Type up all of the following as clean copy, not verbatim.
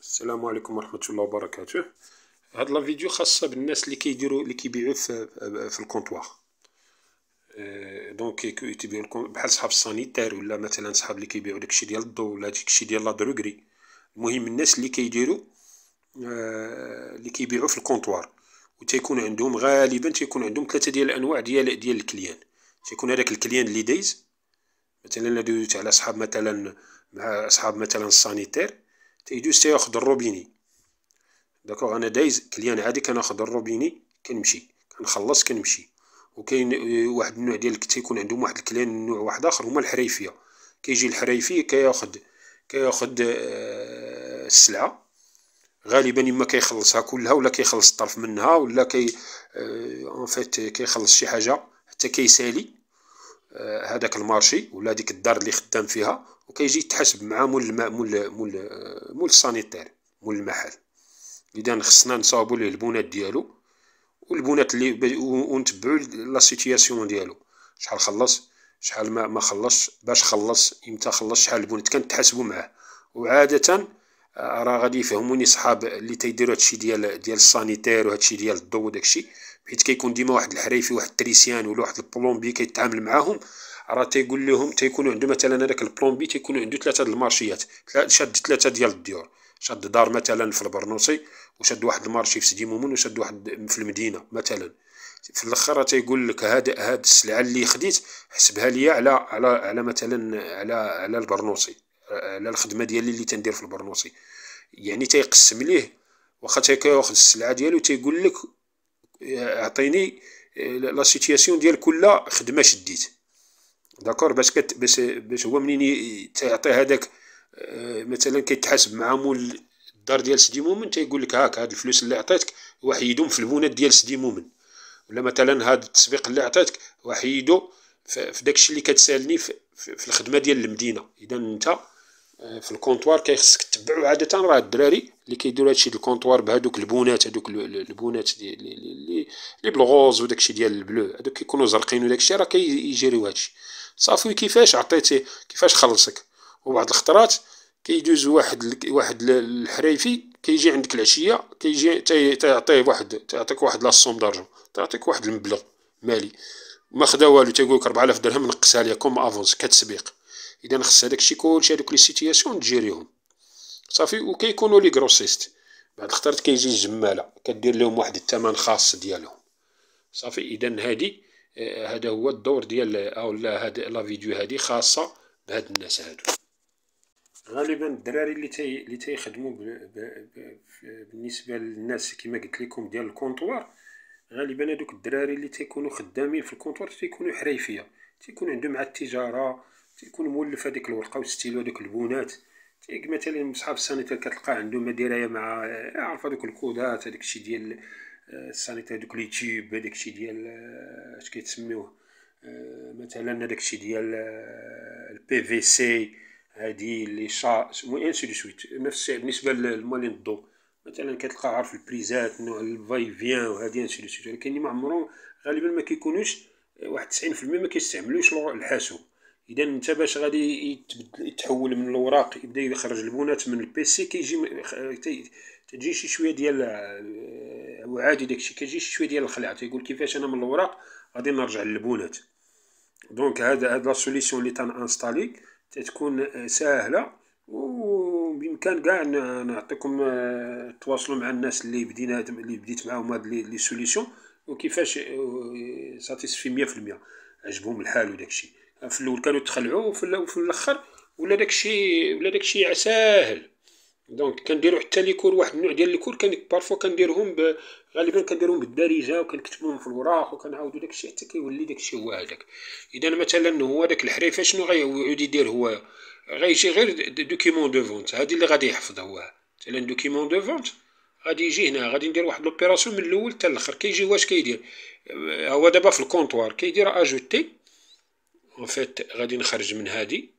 السلام عليكم ورحمة الله وبركاته. هاد لا فيديو خاصة بالناس اللي كيبيعو في الكونطوار. دونك تيبيعو بحال صحاب السانيتير، ولا مثلا صحاب اللي كيبيعو داكشي ديال الضو، ولا داكشي ديال لا دروغري. المهم الناس اللي كيديرو اللي كيبيعو في الكونطوار، و تيكون عندهم غالبا تيكون عندهم ثلاثة ديال الأنواع ديال الكليان. تيكون هداك الكليان اللي دايز، مثلا الا دوزت على صحاب مثلا مع صحاب مثلا السانيتير، تيدوز تياخد الروبيني. داكوغ، انا دايز كليان عادي كناخد الروبيني كنمشي كنخلص كنمشي. وكاين واحد النوع ديال تيكون عندهم واحد الكليان نوع واحد اخر هما الحريفيه. كيجي الحريفي كياخد السلعه، غالبا اما كيخلصها كلها ولا كيخلص طرف منها ولا اون فيت كيخلص شي حاجه حتى كيسالي هذاك المارشي ولا ديك الدار اللي خدام فيها، وكيجي يتحاسب مع مول السانيتير، مول المحل. اذا خصنا نصاوبوا ليه البنات ديالو، والبنات اللي ونتبعوا لا سيتياسيون ديالو، شحال خلص شحال ما خلص، باش خلص امتى خلص، شحال البنات كنتحاسبوا معاه. وعاده راه غادي يفهموني صحاب اللي تيديروا هادشي ديال السانيتير وهادشي ديال الضو وداكشي، حيت كيكون ديما واحد الحريفي واحد التريسيان ولا واحد البلومبي كيتعامل معاهم. راه تيقول لهم تيكونوا عنده مثلا هذاك البلومبي تيكون عنده ثلاثه د المارشيات، شاد ثلاثه ديال الديور، شاد دار مثلا في البرنوسي، وشاد واحد المارشي في سيدي مومن، وشاد واحد في المدينه مثلا. في الاخر تيقول لك هاد السلعه اللي خديت حسبها ليا على مثلا على البرنوسي، على الخدمه ديالي اللي تندير في البرنوسي. يعني تيقسم ليه، واخا تياخذ السلعه ديالو تيقول لك اعطيني لا سيتياسيون ديال كل خدمه شديت. داكور، باش هو منين تيعطي هذاك مثلا كيتحاسب مع مول الدار ديال سيدي مومن، تيقول لك هاك هاد الفلوس اللي عطيتك وحيدهم في البنات ديال سيدي مومن، ولا مثلا هاد التسبيق اللي عطيتك وحيدو في داكشي اللي كتسالني في الخدمه ديال المدينه. اذا انت في الكونطوار كيخصك تتبعو. عاده راه الدراري اللي كيديروا هادشي ديال الكونطوار بهادوك البونات، هادوك البونات اللي بالغوز وداكشي ديال البلو، هادوك كيكونوا زرقين وداكشي، راه كيجريو هادشي صافي. كيفاش عطيتي كيفاش خلصك. وبعض الخطرات كيدوز واحد الحريفي كيجي عندك العشيه، كيجي تيعطيه تعطيك واحد لاصوم دارجون، تعطيك واحد المبلغ مالي ما خدا والو، تيقول لك 4000 درهم نقصها ليا كوم افونس كتسبيق. اذا خص هذاك الشيء كلشي، هذوك لي سيتياسيون تجيريهم صافي. وكيكونوا لي كروسيست بعد الخطرات كيجي الجماله كدير لهم واحد الثمن خاص ديالهم صافي. اذا هذا هو الدور ديال او لا هاد لا فيديو هذه خاصه بهاد الناس هادو. غالبا الدراري اللي تيخدموا بالنسبه للناس كما قلت لكم ديال الكونطوار، غالبا هذوك الدراري اللي تيكونوا خدامين في الكونطوار تيكونوا حريفيه، تيكون عندهم مع التجاره، تيكون مولف هذيك الورقه وستيلو هذوك البونات. مثلا صحاب السانيتير كتلقى عندهم درايه مع عارف هذوك الكودات، هذاك الشيء ديال السانيتير، هذوك لي تيوب، هذاك الشيء ديال اش كيتسميوه مثلا هذاك الشيء ديال البي في سي، هادي لي شا المهم انسي دو سويت. نفس بالنسبه للمالين الضو مثلا كتلقى عارف البريزات نوع الفاي فيان وهادي انسي دو سويت، ولكن ما عمرهم غالبا ما كيكونوش واحد 90% ما كيستعملوش الحاسوب. اذا انت باش غادي يتحول من الوراق يبدا يخرج البونات من البيسي، كيجي تجي شي شويه ديال وعادي داكشي كيجي شي شويه ديال الخلع، تيقول كيفاش انا من الوراق غادي نرجع للبونات. دونك هاد لا سوليسيون اللي تنانستالي تتكون ساهله، وبامكان كاع نعطيكم تواصلوا مع الناس اللي بديت معاهم هاد لي سوليسيون، وكيفاش ساتيسفي 100% عجبهم الحال وداكشي. في الاول كانوا تخلعوا، وفي الاخر ولا داكشي ساهل. دونك كنديروا حتى ليكور، واحد النوع ديال ليكور كان بارفو كنديرهم غالبا كنديرهم بالدارجه وكنكتبوهم في الوراق وكنعاودوا داكشي حتى كيولي داكشي هو هذاك. اذا مثلا هو داك الحريفه شنو غيعود يدير هو؟ غيجي غير دوكيمون دو فونت، هادي اللي غادي يحفظها هو. مثلا دوكيمون دو فونت غادي يجي هنا، غادي ندير واحد لوبيراسيون من الاول حتى الاخر. كيجي واش كيدير هو دابا في الكونطوار كيدير اجوتي اون فيت، غادي نخرج من هادي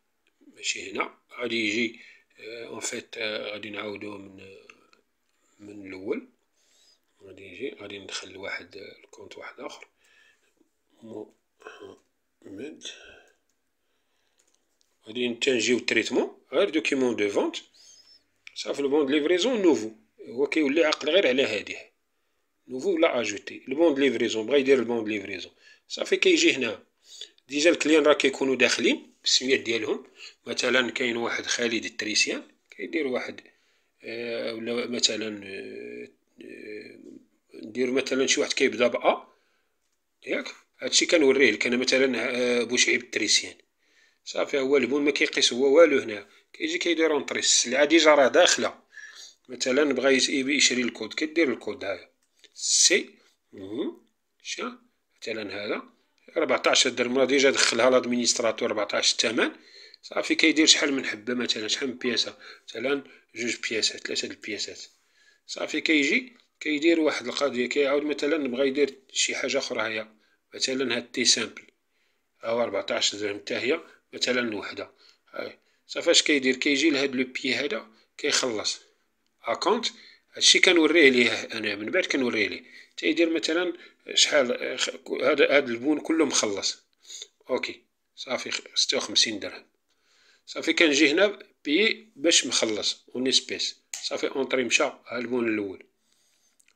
ماشي هنا، غادي يجي اون فيت غادي نعاودو من الاول، غادي يجي غادي ندخل واحد الكونت واحد اخر محمد، غادي نجيو تريتمون غير دوكيمون دو فونت صافي البون د ليفريزون نوفو، هو كيولي عقد غير على هادي نوفو ولا اجوتي. البون د ليفريزون بغا يدير البون د ليفريزون، صافي كيجي هنا ديجا الكليان راه كيكونو داخلين بالسميات ديالهم. مثلا كاين واحد خالد التريسيان كيدير واحد ولا مثلا نديرو مثلا شي واحد كيبدا بأ ياك، هادشي كنوريه لك انا مثلا بوشعيب التريسيان. صافي هو البون مكيقيس هو والو هنا، كيجي كيدير اونطري السلعة ديجا راه داخلة. مثلا بغا يشري الكود كدير الكود هايا سي شا مثلا هذا 14 درهم راه ديجا دخلها لادمينيستراتور 14 الثمن. صافي كيدير شحال من حبة مثلا شحال من بياسة، مثلا 2 بياسات 3 البياسات. صافي كيجي كيدير واحد القضية كيعاود مثلا بغا يدير شي حاجة أخرى هي مثلا هاد تي سامبل هاو 14 درهم حتى هي مثلا الوحدة هاي. صافي اش كيدير كيجي لهاد لو بيي هذا كيخلص اكونت. هادشي كنوريه ليه انا من بعد كنوريه ليه تيدير مثلا شحال هاد البون كله مخلص اوكي. صافي 56 درهم. صافي كنجي هنا بيي باش مخلص اون اسبيس. صافي اونطري مشى ها البون الاول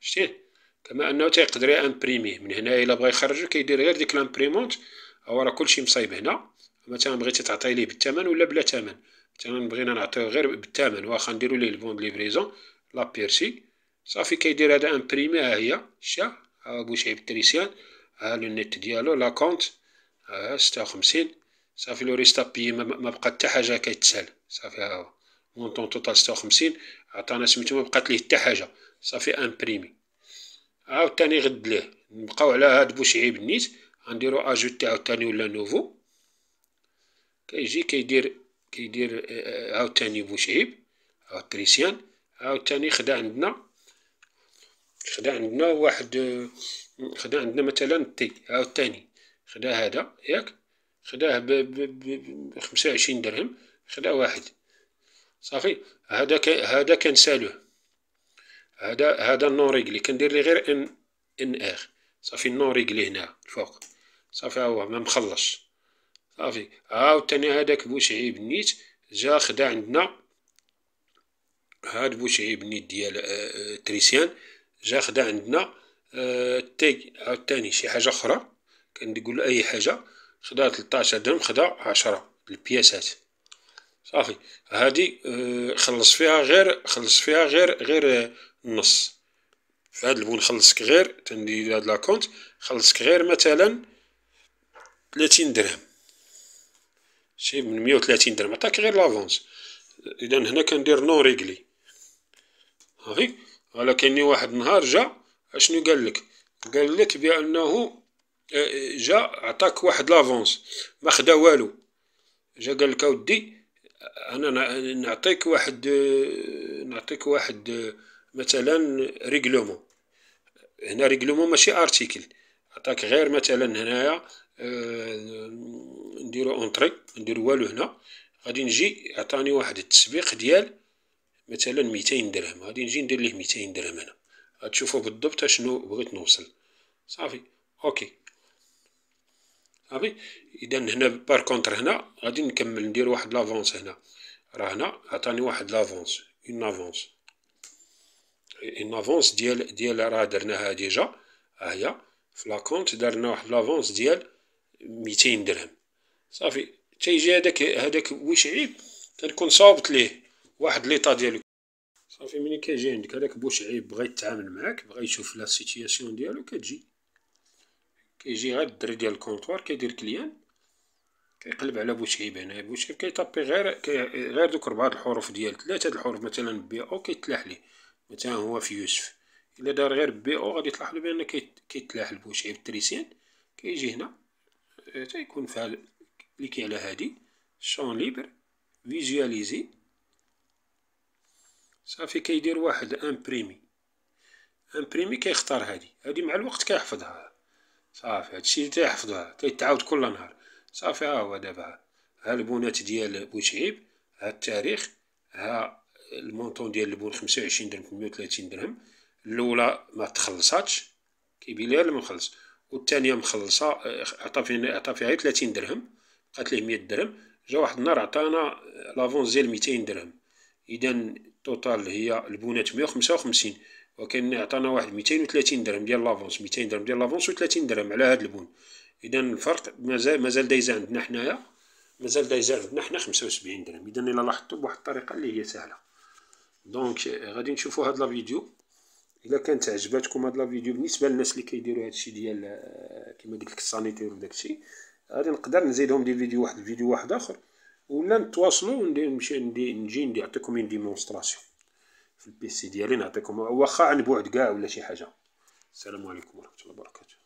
شتيه. كما انه تيقدر يامبريميه من هنايا الا بغا يخرجو كيدير غير ديك لامبريمونت. هو راه كلشي مصايب هنا. مثلا بغيتي تعطي ليه بالثمن ولا بلا ثمن، مثلا بغينا نعطيوه غير بالثمن واخا نديرو ليه البون د ليفريزون لا بيرسي. صافي كيدير هذا امبريمي ها هي شا ها بوشعيب التريسيان ها لو نيت ديالو لا كونت ها 56. صافي لو ريستا بيي ما بقى حتى حاجه كيتسال. صافي ها هو مونطون توتال 56 عطانا سميتو ما بقات ليه حتى حاجه. صافي امبريمي عاوتاني غد ليه نبقاو على هاد بوشعيب نيت غنديرو اجوتي عاوتاني ولا نوفو. كيجي كيدير عاوتاني بوشعيب عاود تريسيان عاوتاني خدا عندنا واحد خدا عندنا مثلا تي عاوتاني خدا هذا ياك خداه ب 25 درهم خدا واحد. صافي هذا كنسالوه هذا نون ريغلي كندير ليه غير ان ار. صافي نون ريغلي هنا الفوق. صافي ها هو ما مخلصش. صافي عاوتاني هذاك بوشعيب نيت جا خدا عندنا هاد بوشعيب نيت ديال تريسيان جا خدا عندنا تي عاوتاني شي حاجة أخرى كنقول أي حاجة خدا 13 درهم خدا 10 البياسات. صافي هادي خلص فيها غير النص. في هاد البون خلصك غير تندير هاد لاكونت خلصك غير مثلا 30 درهم شي من 130 درهم عطاك غير لافونس. اذا هنا كندير نون ريغلي. صافي فوالا كاين واحد النهار جا اشنو قالك بانه جا عطاك واحد لافونس ما خدا والو. جا قالك اودي انا نعطيك واحد مثلا ريغلومون. هنا ريغلومون ماشي ارتيكل عطاك غير مثلا هنايا نديرو اونطري نديرو والو هنا غادي نجي عطاني واحد التسبيق ديال مثلا 200 درهم غادي نجي ندير ليه 200 درهم هنا غتشوفو بالضبط اشنو بغيت نوصل. صافي اوكي. صافي اذا هنا بار كونتر هنا غادي نكمل ندير واحد لافونس هنا راه هنا عطاني واحد لافونس اون افونس ديال راه درناها ديجا ها هي في لاكونت درنا واحد لافونس ديال 200 درهم. صافي تيجي هذاك بوشعيب كنكون صاوبت ليه واحد ليطا ديالو. صافي ملي كيجي عندك هذاك بوشعيب بغا يتعامل معاك بغا يشوف لا سيتياسيون ديالو كيجي غير الدري ديال الكونطوار كيدير كليان كيقلب على بوشعيب. هنا بوشعيب كيطابي غير دوك 4 الحروف ديال 3 الحروف مثلا بي او كيتلاح ليه. مثلا هو في يوسف الا دار غير بي او غادي تلاحظوا بان كيتلاح البوشعيب التريسيان. كيجي هنا تيكون فعل كليكي على هادي شون ليبر فيزواليزي. صافي كيدير واحد امبريمي كيختار هادي مع الوقت كيحفظها. صافي هادشي تيحفظها كيتعاود كل نهار. صافي ها هو دابا ها البونات ديال بوشعيب ها التاريخ ها المونطون ديال البون 25 درهم 130 درهم. الاولى ما تخلصاتش كيبين ليها ما مخلص والثانيه مخلصه عطا فيها غير 30 درهم بقات ليه 100 درهم. جا واحد النهار عطانا لافونس ديال 200 درهم. اذا التوتال هي البونات 155، وكان عطانا واحد 230 درهم ديال لافونس، 200 درهم ديال لافونس و 30 درهم على هاد البون. اذا الفرق مازال دايزه عندنا حنايا، مازال دايزه عندنا حنا 75 درهم. اذا الا لاحظتوا بواحد الطريقه اللي هي سهله. دونك غادي نشوفوا هاد لا فيديو. الا كانت عجباتكم هاد لا فيديو بالنسبه للناس اللي كيديروا هادشي ديال كما قلت لك السانيتير وداكشي، غادي نقدر نزيدهم دي فيديو واحد اخر، ولا نتواصلوا نجي نعطيكم اون ديمونستراسيون في البيسي ديالي، نعطيكم واخا عن بعد كاع ولا شي حاجه. السلام عليكم ورحمه الله وبركاته.